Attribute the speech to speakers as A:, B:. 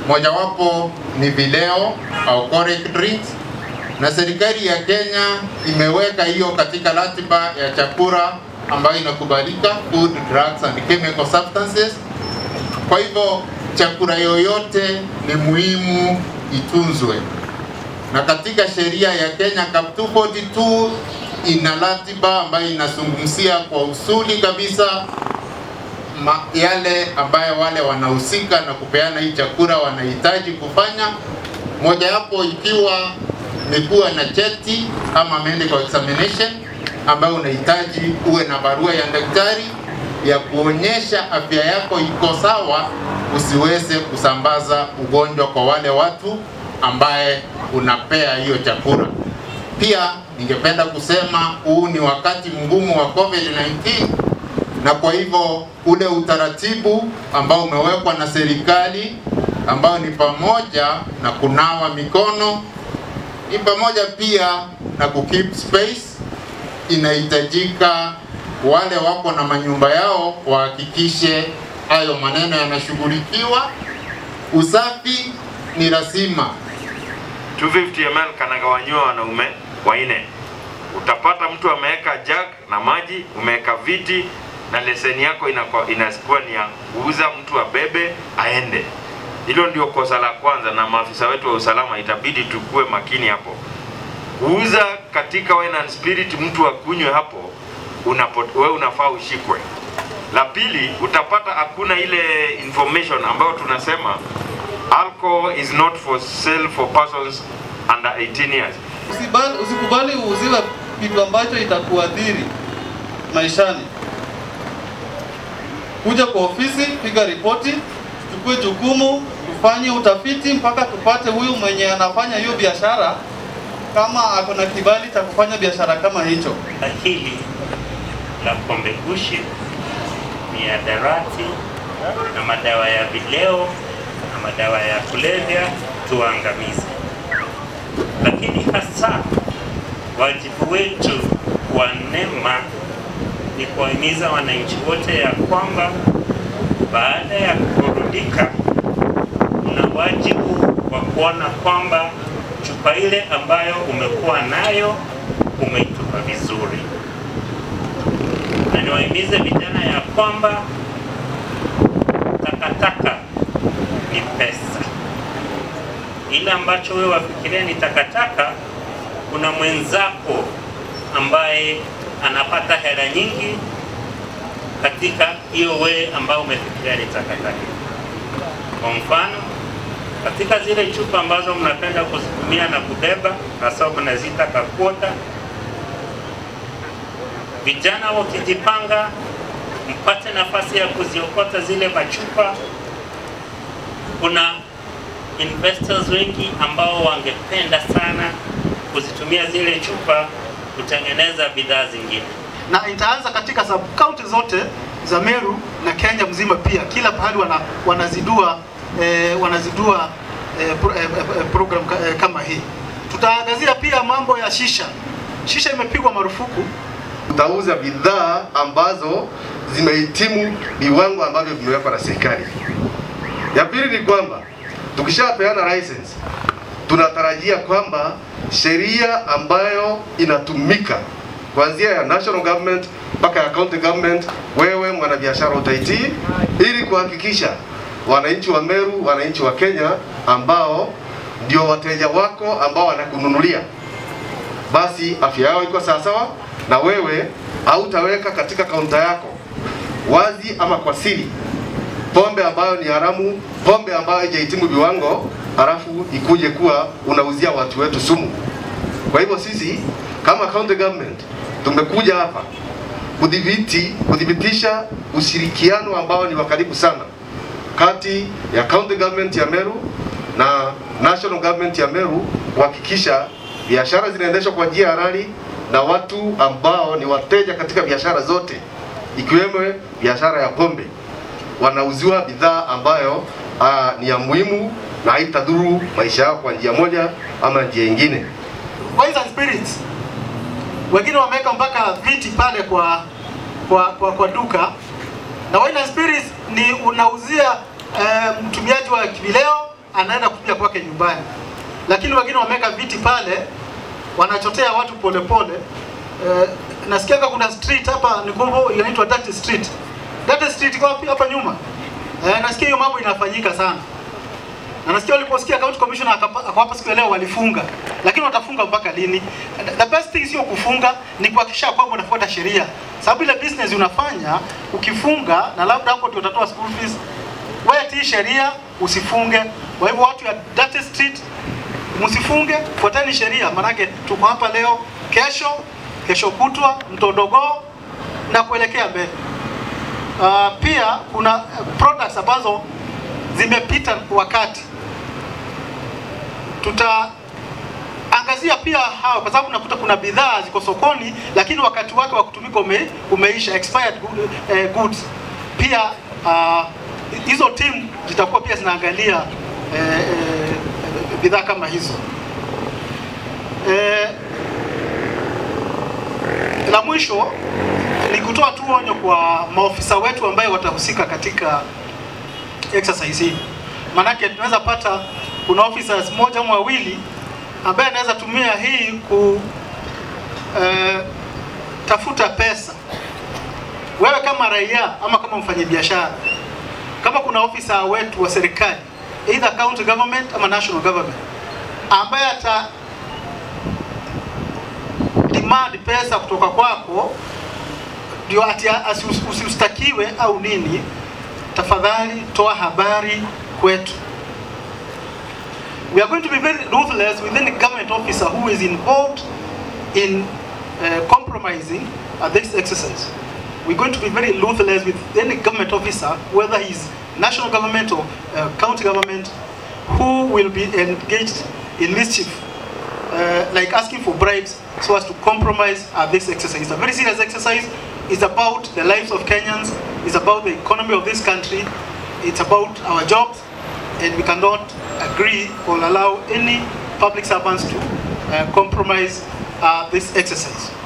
A: mojawapo ni vileo au alcoholic drinks, na serikali ya Kenya imeweka hiyo katika ratiba ya chakula ambayo inakubalika, food, drugs and chemical substances. Kwa hivyo chakula yoyote ni muhimu itunzwe, na katika sheria ya Kenya Cap 242 ina ratiba ambayo inazungumzia kwa usuli kabisa yale ambayo wale wanahusika na kupeana hii chakula wanahitaji kufanya, mojawapo ikiwa ni kuwa na cheti ama medical examination ambayo unahitaji uwe na barua ya daktari ya kuonyesha afya yako iko sawa, usiweze kusambaza ugonjwa kwa wale watu ambaye unapea hiyo chakula. Pia ningependa kusema huu ni wakati mgumu wa COVID-19, na kwa hivyo ule utaratibu ambao umewekwa na serikali ambao ni pamoja na kunawa mikono, ni pamoja pia na kukeep space, inahitajika wale wako na manyumba yao wahakikishe hayo maneno yanashughulikiwa. Usafi ni lazima.
B: 250 ml kanagawanywa wanaume wanne. Utapata mtu ameweka jug na maji, umeweka viti, na leseni yako inakuwa ni ya kuuza, mtu abebe aende. Hilo ndio kosa la kwanza, na maafisa wetu wa usalama itabidi tukue makini hapo. Kuuza katika wine and spirit, mtu akunywe hapo, wewe unafaa ushikwe. La pili, utapata hakuna ile information ambayo tunasema alcohol is not for sale for persons under 18 years.
C: Usikubali uuziwe kitu ambacho itakuadhiri maishani. Kuja kwa ofisi, piga ripoti, chukue jukumu, tufanye utafiti mpaka tupate huyu mwenye anafanya hiyo biashara kama ako na kibali cha kufanya biashara kama hicho.
D: Hili la pombe gushi, mihadarati na madawa ya vileo na madawa ya kulevya tuangamize. Lakini hasa wajibu wetu wa NEMA ni kuhimiza wananchi wote ya kwamba baada ya kuburudika una wajibu wa kuona kwamba chupa ile ambayo umekuwa nayo umeitupa vizuri. Na niwahimize vijana ya kwamba takataka ni pesa. Ile ambacho wewe wafikiria ni takataka, kuna mwenzako ambaye anapata hela nyingi katika hiyo wewe ambao umefikiria ni takataka. Kwa mfano, katika zile chupa ambazo mnapenda kuzitumia na kubeba, hasa mnazita kakwota, vijana wakijipanga mpate nafasi ya kuziokota zile machupa. Kuna investors wengi ambao wangependa sana kuzitumia zile chupa kutengeneza bidhaa zingine.
E: Na itaanza katika sub county zote za Meru na Kenya mzima pia. Kila pahali wanazidua program kama hii. Tutaangazia pia mambo ya shisha. Shisha imepigwa marufuku.
F: Tutauza bidhaa ambazo zimehitimu viwango ambavyo vimewekwa na serikali. Ya pili ni kwamba tukishapeana license, tunatarajia kwamba sheria ambayo inatumika kuanzia ya national government mpaka ya county government, wewe mwanabiashara utaitii, ili kuhakikisha wananchi wa Meru, wananchi wa Kenya ambao ndio wateja wako ambao wanakununulia, basi afya yao iko sawa, na wewe hautaweka katika kaunta yako wazi ama kwa siri pombe ambayo ni haramu, pombe ambayo haijahitimu viwango, halafu ikuje kuwa unauzia watu wetu sumu. Kwa hivyo sisi kama county government tumekuja hapa kudhibitisha ushirikiano ambao ni wa karibu sana kati ya county government ya Meru na national government ya Meru, kuhakikisha biashara zinaendeshwa kwa njia halali na watu ambao ni wateja katika biashara zote, ikiwemo biashara ya pombe, wanauziwa bidhaa ambayo ni ya muhimu na haitadhuru maisha yao kwa njia moja ama njia nyingine.
E: Wines and spirits, wengine wameweka mpaka viti pale kwa duka, na wine and spirits ni unauzia mtumiaji wa vileo anaenda kupiga kwake nyumbani. Lakini wengine wameweka viti pale, wanachotea watu polepole. Nasikia kuna street hapa Nikombo inaitwa Dirty Street. Dirty Street iko wapi hapa nyuma? Nasikia hiyo mambo inafanyika sana. Na nasikia waliposikia county commissioner akawapa siku ya leo walifunga. Lakini watafunga mpaka lini? The best thing sio kufunga, ni kuhakikisha kwamba unafuata sheria. Sababu ile business unafanya ukifunga na labda hapo ndio utatoa school fees, wewe tii sheria usifunge. Kwa hivyo watu ya Dirty Street msifunge, fuateni sheria, manake tuko hapa leo, kesho kutwa Mtodogo na kuelekea mbele. Pia kuna products ambazo zimepita wakati. Tutaangazia pia hao kwa sababu nakuta kuna bidhaa ziko sokoni lakini wakati wake wa kutumika umeisha, expired goods. Pia hizo team zitakuwa pia zinaangalia bidhaa kama hizo. La mwisho ni kutoa tu onyo kwa maofisa wetu ambao watahusika katika exercise hii. Manake tunaweza pata kuna officers moja au wawili ambaye anaweza tumia hii tafuta pesa. Wewe kama raia ama kama mfanyabiashara, kama kuna officer wetu wa serikali, either county government ama national government, ambaye ata demand pesa kutoka kwako ndio usistakiwe au nini, tafadhali toa habari kwetu. We are going to be very ruthless with any government officer who is involved in compromising this exercise. We're going to be very ruthless with any government officer, whether he's national government or county government, who will be engaged in mischief, like asking for bribes so as to compromise this exercise. It's a very serious exercise. It's about the lives of Kenyans. It's about the economy of this country. It's about our jobs, and we cannot agree or allow any public servants to compromise this exercise.